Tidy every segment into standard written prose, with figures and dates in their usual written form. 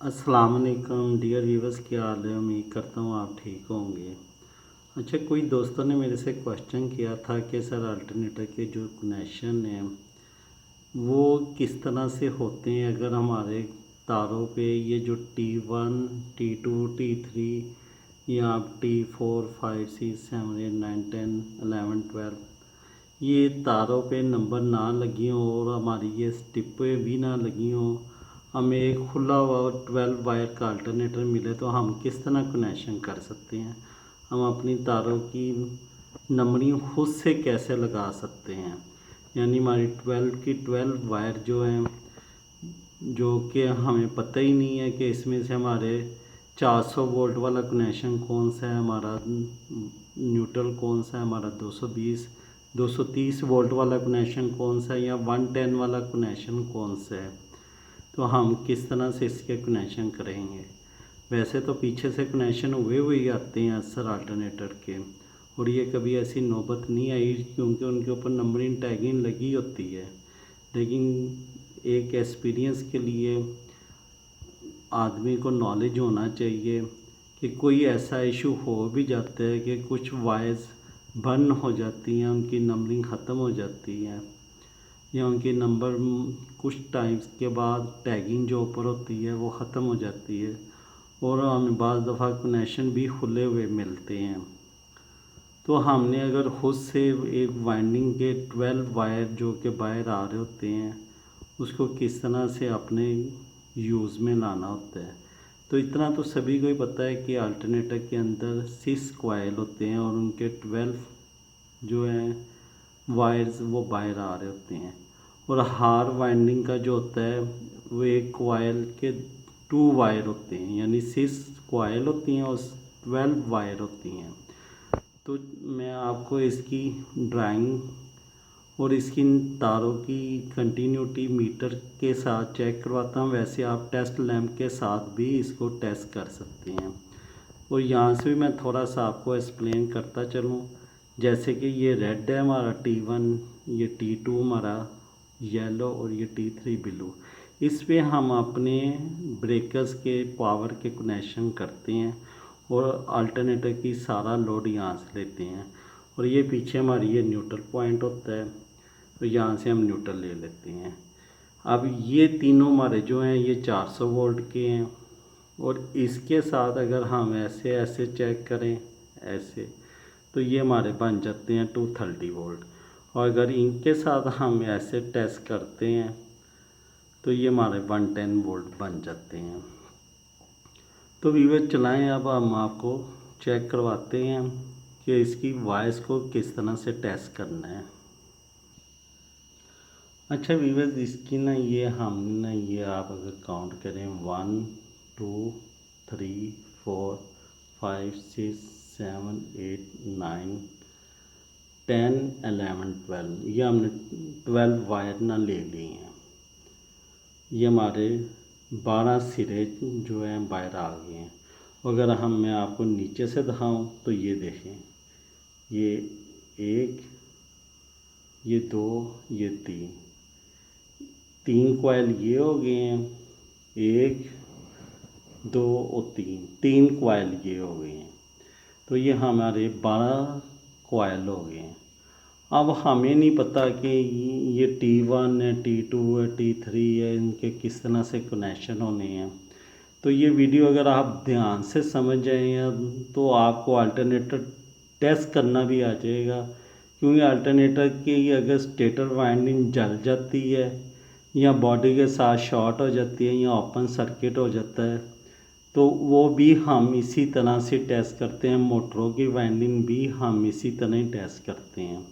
अस्सलाम वालेकुम dear viewers, क्या हाल है। उम्मीद करता हूँ आप ठीक होंगे। अच्छा, कोई दोस्तों ने मेरे से क्वेश्चन किया था कि सर अल्टरनेटर के जो कनेक्शन हैं वो किस तरह से होते हैं अगर हमारे तारों पे ये जो T1 T2 T3 या T4 5 6 7 8 9 10 11 12 ये तारों पे नंबर ना लगी हों और हमारी ये स्टिपें भी ना लगी हों, हमें एक खुला हुआ 12 वायर का अल्टरनेटर मिले तो हम किस तरह कनेक्शन कर सकते हैं। हम अपनी तारों की नंबरिंग खुद से कैसे लगा सकते हैं। यानी हमारी 12 की 12 वायर जो हैं, जो कि हमें पता ही नहीं है कि इसमें से हमारे 400 वोल्ट वाला कनेक्शन कौन सा है, हमारा न्यूट्रल कौन सा है, हमारा 220 230 वोल्ट वाला कनेक्शन कौन सा है या 110 वाला कनेक्शन कौन सा है। तो हम किस तरह से इसके कनेक्शन करेंगे। वैसे तो पीछे से कनेक्शन हुए हुए ही आते हैं अक्सर अल्टरनेटर के, और ये कभी ऐसी नौबत नहीं आई क्योंकि उनके ऊपर नंबरिंग टैगिंग लगी होती है। लेकिन एक एक्सपीरियंस के लिए आदमी को नॉलेज होना चाहिए कि कोई ऐसा इशू हो भी जाता है कि कुछ वायर्स बर्न हो जाती हैं, उनकी नंबरिंग ख़त्म हो जाती है या उनके नंबर कुछ टाइम्स के बाद टैगिंग जो ऊपर होती है वो ख़त्म हो जाती है और हमें बाज़ दफ़ा कनेक्शन भी खुले हुए मिलते हैं। तो हमने अगर खुद से एक वाइंडिंग के 12 वायर जो कि बाहर आ रहे होते हैं उसको किस तरह से अपने यूज़ में लाना होता है, तो इतना तो सभी को ही पता है कि अल्टरनेटर के अंदर 6 कॉइल होते हैं और उनके 12 जो हैं वायर्स वो बाहर आ रहे होते हैं। और हार वाइंडिंग का जो होता है वो एक कॉइल के 2 वायर होते हैं, यानी 6 कॉइल होती हैं और 12 वायर होती हैं। तो मैं आपको इसकी ड्राइंग और इसकी तारों की कंटिन्यूटी मीटर के साथ चेक करवाता हूँ। वैसे आप टेस्ट लैंप के साथ भी इसको टेस्ट कर सकते हैं। और यहाँ से भी मैं थोड़ा सा आपको एक्सप्लेन करता चलूँ। जैसे कि ये रेड है हमारा T1, ये T2 हमारा येलो और ये T3 ब्लू। इस पे हम अपने ब्रेकर्स के पावर के कनेक्शन करते हैं और अल्टरनेटर की सारा लोड यहाँ से लेते हैं। और ये पीछे हमारी ये न्यूट्रल पॉइंट होता है, तो यहाँ से हम न्यूट्रल ले लेते हैं। अब ये तीनों हमारे जो हैं ये 400 वोल्ट के हैं और इसके साथ अगर हम ऐसे ऐसे चेक करें ऐसे, तो ये हमारे बन जाते हैं 230 वोल्ट। और अगर इनके साथ हम ऐसे टेस्ट करते हैं तो ये हमारे 110 वोल्ट बन जाते हैं। तो वीवर चलाएं, अब हम आपको चेक करवाते हैं कि इसकी वॉइस को किस तरह से टेस्ट करना है। अच्छा वीवर, इसकी ना ये हम ना ये आप अगर काउंट करें 1 2 3 4 5 6 7 8 9 10 11 12, ये हमने 12 वायर ना ले लिए हैं। ये हमारे 12 सिरे जो हैं बाहर आ गए हैं। अगर मैं आपको नीचे से दिखाऊं तो ये देखें, ये 1, ये 2, ये 3 कॉइल ये हो गए हैं, 1 2 और 3 कॉइल ये हो गए हैं। तो ये हमारे 12 कॉइल हो गए हैं। अब हमें नहीं पता कि ये T1 है, T2 है, T3 है, इनके किस तरह से कनेक्शन होने हैं। तो ये वीडियो अगर आप ध्यान से समझ जाएँ तो आपको अल्टरनेटर टेस्ट करना भी आ जाएगा। क्योंकि अल्टरनेटर की अगर स्टेटर वाइंडिंग जल जाती है या बॉडी के साथ शॉर्ट हो जाती है या ओपन सर्किट हो जाता है तो वो भी हम इसी तरह से टेस्ट करते हैं। मोटरों की वाइंडिंग भी हम इसी तरह ही टेस्ट करते हैं।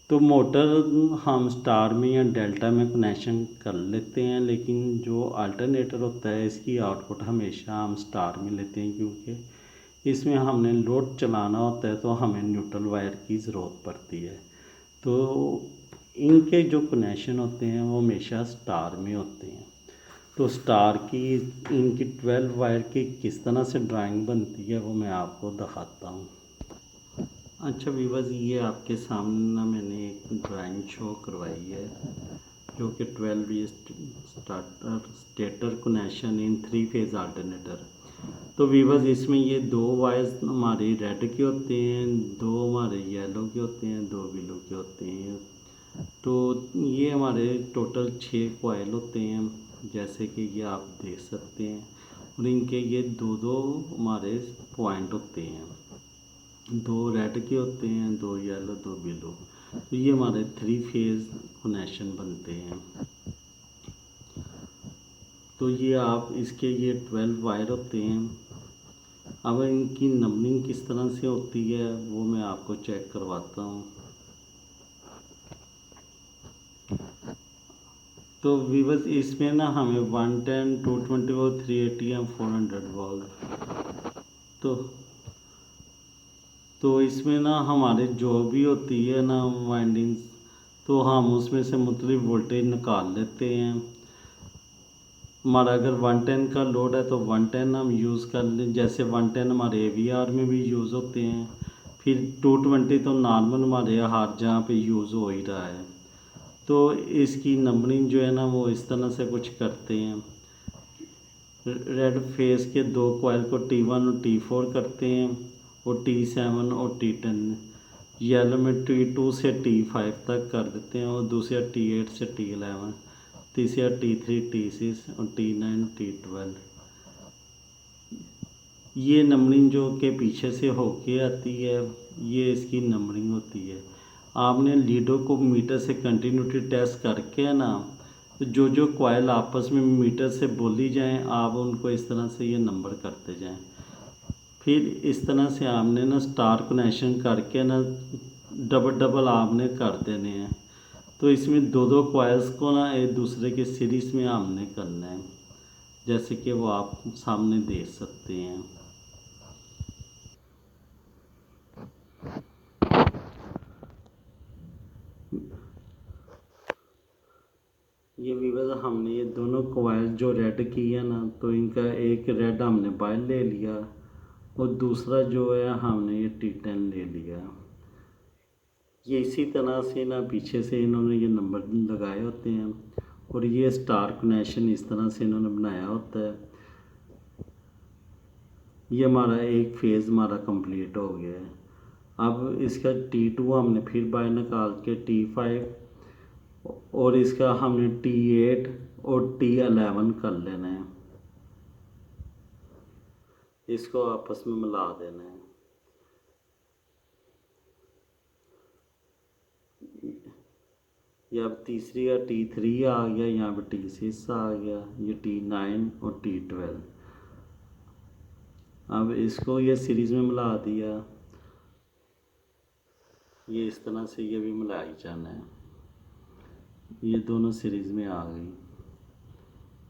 तो मोटर हम स्टार में या डेल्टा में कनेक्शन कर लेते हैं, लेकिन जो अल्टरनेटर होता है इसकी आउटपुट हमेशा हम स्टार में लेते हैं क्योंकि इसमें हमने लोड चलाना होता है तो हमें न्यूट्रल वायर की ज़रूरत पड़ती है। तो इनके जो कनेक्शन होते हैं वो हमेशा स्टार में होते हैं। तो स्टार की इनकी 12 वायर की किस तरह से ड्राइंग बनती है वो मैं आपको दिखाता हूँ। अच्छा व्यूअर्स, ये आपके सामने ना मैंने एक ड्राइंग शो करवाई है। जो कि 12 ये stator connection in 3 phase alternator. तो वीवर्स इसमें ये 2 वायर्स हमारे रेड के होते हैं, 2 हमारे येलो के होते हैं, 2 ब्लू के होते हैं। तो ये हमारे टोटल 6 कॉइल होते हैं, जैसे कि ये आप देख सकते हैं। और इनके ये 2 हमारे पॉइंट होते हैं, 2 रेड के होते हैं, 2 येलो, 2 ब्लू। तो ये हमारे 3 फेज कनेक्शन बनते हैं। तो ये आप इसके ये 12 वायर होते हैं। अब इनकी नंबरिंग किस तरह से होती है वो मैं आपको चेक करवाता हूँ। तो वीवर्स इसमें ना हमें 110, 220 वोल्ट, 380 एम 400 वोल्ट। तो इसमें ना हमारे जो भी होती है ना वाइंडिंग्स, तो हम उसमें से मुख्तलिफ वोल्टेज निकाल लेते हैं। हमारा अगर 110 का लोड है तो 110 हम यूज़ कर लें, जैसे 110 हमारे AVR में भी यूज़ होते हैं। फिर 220 तो नॉर्मल हमारे हर जहाँ पे यूज़ हो ही रहा है। तो इसकी नंबरिंग जो है ना वो इस तरह से कुछ करते हैं। रेड फेस के 2 कॉइल को T1 और T4 करते हैं, और T7 और T10। येलो में T2 से T5 तक कर देते हैं, और दूसरा T8 से T11, तीसरा T3, T6 और T9, T12। ये नंबरिंग जो के पीछे से होके आती है, ये इसकी नंबरिंग होती है। आपने लीडो को मीटर से कंटिन्यूटी टेस्ट करके ना, तो जो जो कॉइल आपस में मीटर से बोली जाएं, आप उनको इस तरह से ये नंबर करते जाएं। फिर इस तरह से आपने ना स्टार कनेक्शन करके ना डबल डबल आपने कर देने हैं। तो इसमें 2 कॉइल्स को ना एक दूसरे के सीरीज़ में हमने करना है, जैसे कि वो आप सामने देख सकते हैं। ये वीवर हमने ये दोनों कॉइल जो रेड की है ना, तो इनका एक रेड हमने बाहर ले लिया, और दूसरा जो है हमने ये T10 ले लिया। ये इसी तरह से ना पीछे से इन्होंने ये नंबर लगाए होते हैं, और ये स्टार कनेक्शन इस तरह से इन्होंने बनाया होता है। ये हमारा एक फेज़ हमारा कंप्लीट हो गया है। अब इसका T2 हमने फिर बाहर निकाल के T5, और इसका हमने T8 और T11 कर लेना है, इसको आपस में मिला देना है। ये अब तीसरी का T3 आ गया, यहाँ पे T6 आ गया, ये T9 और T12। अब इसको ये सीरीज़ में मिला दिया, ये इस तरह से ये भी मिलाई जाना है। ये दोनों सीरीज़ में आ गई।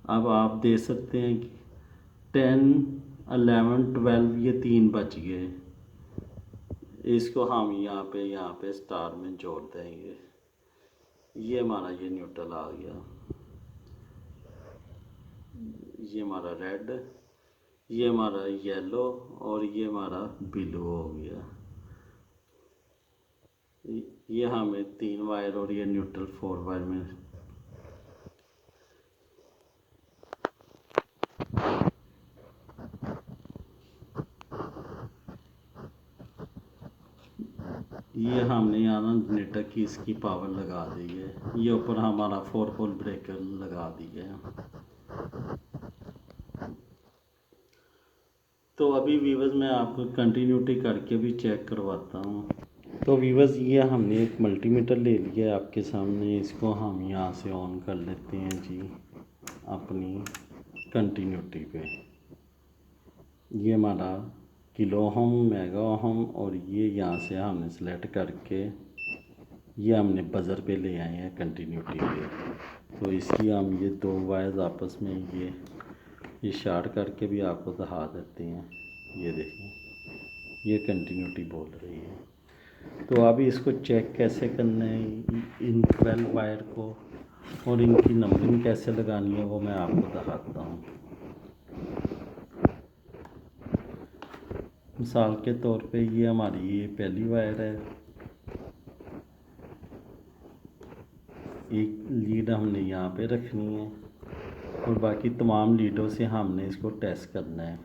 अब आप देख सकते हैं कि 10, 11, 12 ये 3 बच गए। इसको हम यहाँ पे स्टार में जोड़ देंगे। ये हमारा ये न्यूट्रल आ गया, ये हमारा रेड, ये हमारा येलो, और ये हमारा ब्लू हो गया। ये हमें 3 वायर और ये न्यूट्रल 4 वायर में। ये हमने यहाँ ना जनरेटर की इसकी पावर लगा दी है, ये ऊपर हमारा 4 पोल ब्रेकर लगा दिया है। तो अभी वीवर्स मैं आपको कंटिन्यूटी करके भी चेक करवाता हूँ। तो वीवर्स ये हमने एक मल्टीमीटर ले लिया है आपके सामने, इसको हम यहाँ से ऑन कर लेते हैं जी अपनी कंटिन्यूटी पे। ये हमारा किलो ओम, मेगा ओम, और ये यहाँ से हमने सेलेक्ट करके ये हमने बज़र पे ले आए हैं कंटिन्यूटी पे। तो इसकी हम ये 2 वायर्स आपस में ये शार्ट करके भी आपको दिखा देते हैं। ये देखिए ये कंटिन्यूटी बोल रही है। तो अभी इसको चेक कैसे करना है इन 12 वायर को, और इनकी नंबरिंग कैसे लगानी है वो मैं आपको दिखाता हूँ। मिसाल के तौर पे ये हमारी ये पहली वायर है, एक लीड हमने यहाँ पे रखनी है और बाकी तमाम लीडों से हमने इसको टेस्ट करना है।